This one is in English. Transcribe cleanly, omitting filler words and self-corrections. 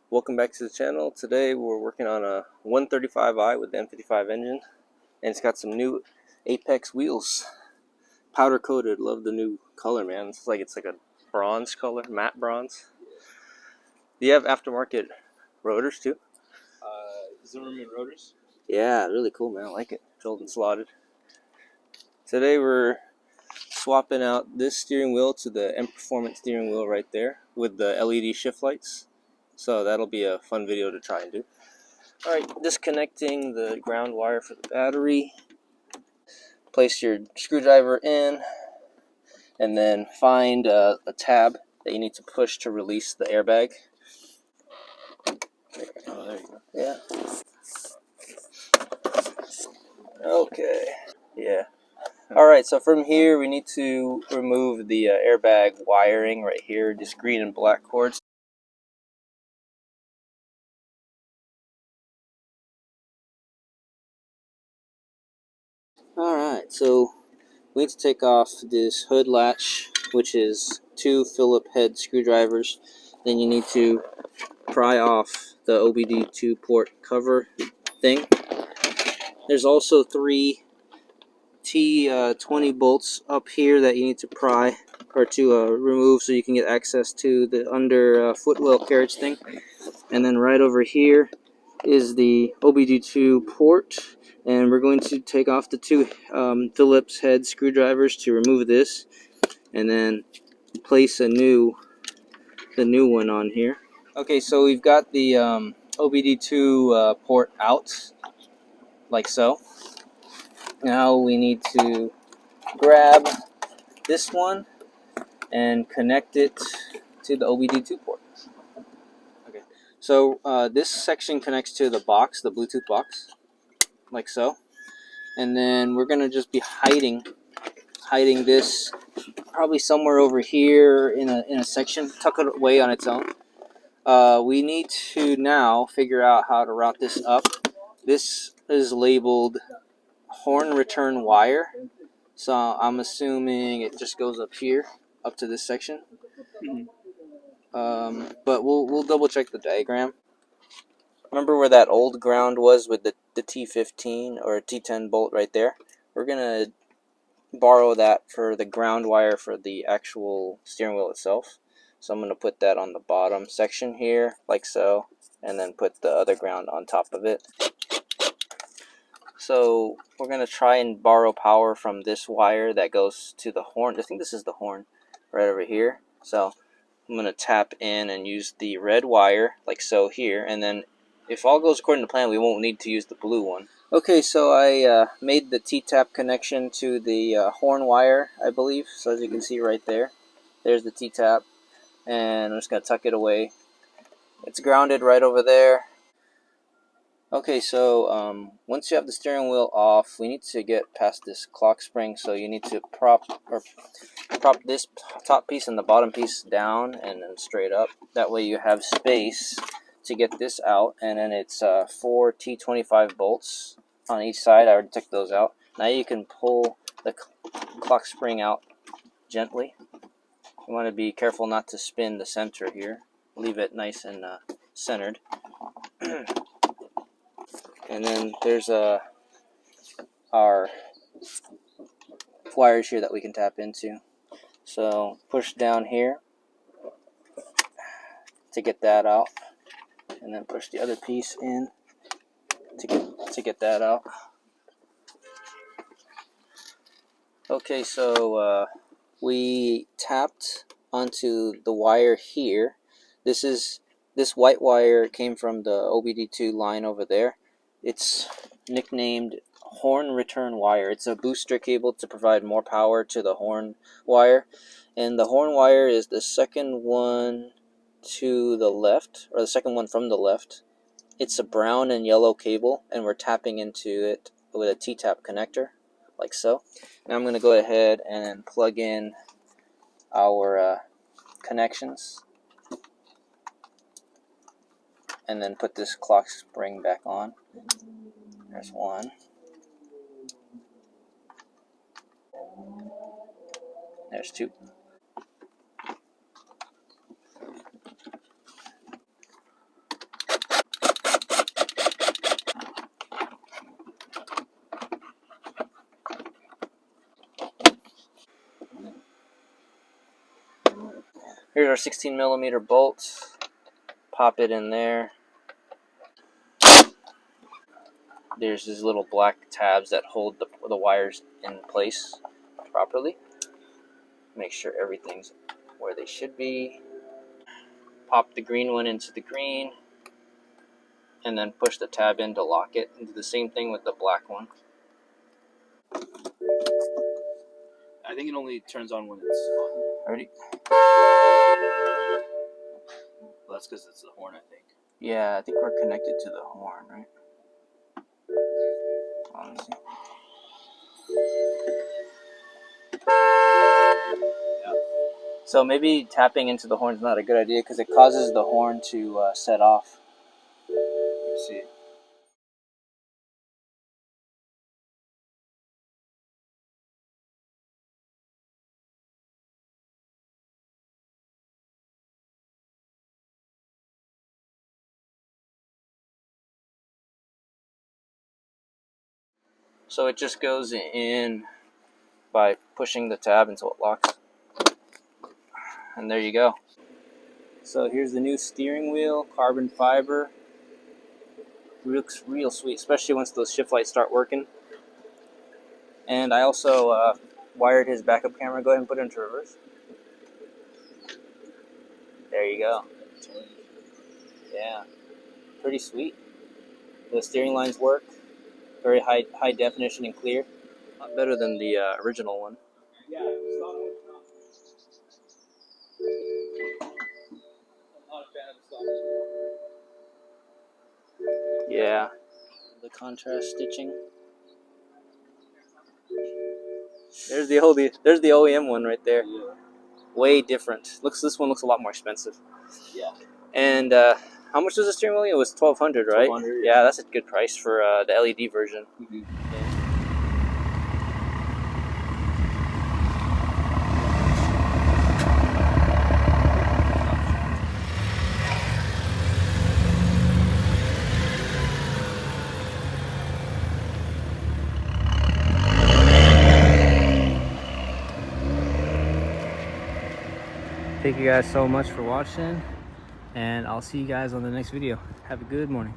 Welcome back to the channel. Today we're working on a 135i with the N55 engine, and it's got some new Apex wheels, powder coated. Love the new color, man. It's like a bronze color, matte bronze. Do you have aftermarket rotors too? Zimmerman rotors. Yeah, really cool, man. I like it. Drilled and slotted. Today we're swapping out this steering wheel to the M Performance steering wheel right there with the LED shift lights. So that'll be a fun video to try and do. Alright, disconnecting the ground wire for the battery. Place your screwdriver in, and then find a tab that you need to push to release the airbag. Oh, there you go. Yeah. Okay. Yeah. Alright, so from here we need to remove the airbag wiring right here, just green and black cords. Alright, so we need to take off this hood latch, which is 2 Phillips head screwdrivers. Then you need to pry off the OBD2 port cover thing. There's also 3 T20 bolts up here that you need to pry or to remove so you can get access to the under footwell carriage thing. And then right over here is the OBD2 port, and we're going to take off the 2 Phillips head screwdrivers to remove this, and then place the new one on here. Okay, so we've got the OBD2 port out, like so. Now we need to grab this one and connect it to the OBD2 port. Okay, so this section connects to the box, the Bluetooth box, like so. And then we're gonna just be hiding this probably somewhere over here in a section, tuck it away on its own. We need to now figure out how to route this up. This is labeled horn return wire, so I'm assuming it just goes up here, up to this section. But we'll double check the diagram. Remember where that old ground was with the T15 or T10 bolt right there? We're gonna borrow that for the ground wire for the actual steering wheel itself. So I'm gonna put that on the bottom section here, like so, and then put the other ground on top of it. So we're going to try and borrow power from this wire that goes to the horn. I think this is the horn right over here. So I'm going to tap in and use the red wire like so here. And then if all goes according to plan, we won't need to use the blue one. Okay, so I made the T-tap connection to the horn wire, I believe. So as you can see right there, there's the T-tap. And I'm just going to tuck it away. It's grounded right over there. Okay, so once you have the steering wheel off, we need to get past this clock spring. So you need to prop this top piece and the bottom piece down and then straight up. That way you have space to get this out. And then it's 4 T25 bolts on each side. I already took those out. Now you can pull the clock spring out gently. You want to be careful not to spin the center here. Leave it nice and centered. And then there's our wires here that we can tap into. So push down here to get that out, and then push the other piece in to get that out. Okay, so we tapped onto the wire here. This white wire came from the OBD2 line over there. It's nicknamed horn return wire. It's a booster cable to provide more power to the horn wire. And the horn wire is the second one to the left, or the second one from the left. It's a brown and yellow cable, and we're tapping into it with a T-tap connector, like so. Now I'm going to go ahead and plug in our connections, and then put this clock spring back on. There's one. There's two. Here's our 16mm bolt. Pop it in there. There's these little black tabs that hold the wires in place properly. Make sure everything's where they should be. Pop the green one into the green, and then push the tab in to lock it. And do the same thing with the black one. I think it only turns on when it's on. Ready? Well, that's because it's the horn, I think. Yeah, I think we're connected to the horn, right? Let me see. Yeah. So maybe tapping into the horn is not a good idea because it causes the horn to set off. Let's see. So it just goes in by pushing the tab until it locks. And there you go. So here's the new steering wheel, carbon fiber. Looks real sweet, especially once those shift lights start working. And I also wired his backup camera. Go ahead and put it into reverse. There you go. Yeah, pretty sweet. The steering lines work. Very high definition and clear. A lot better than the original one. Yeah, I'm not a fan of the stock. Yeah, the contrast stitching. There's the OEM one right there. Yeah. Way different. This one looks a lot more expensive. Yeah. And how much was the steering wheel? It was $1,200, right? $1,200, Yeah, that's a good price for the LED version. Mm-hmm. Thank you guys so much for watching, and I'll see you guys on the next video. Have a good morning.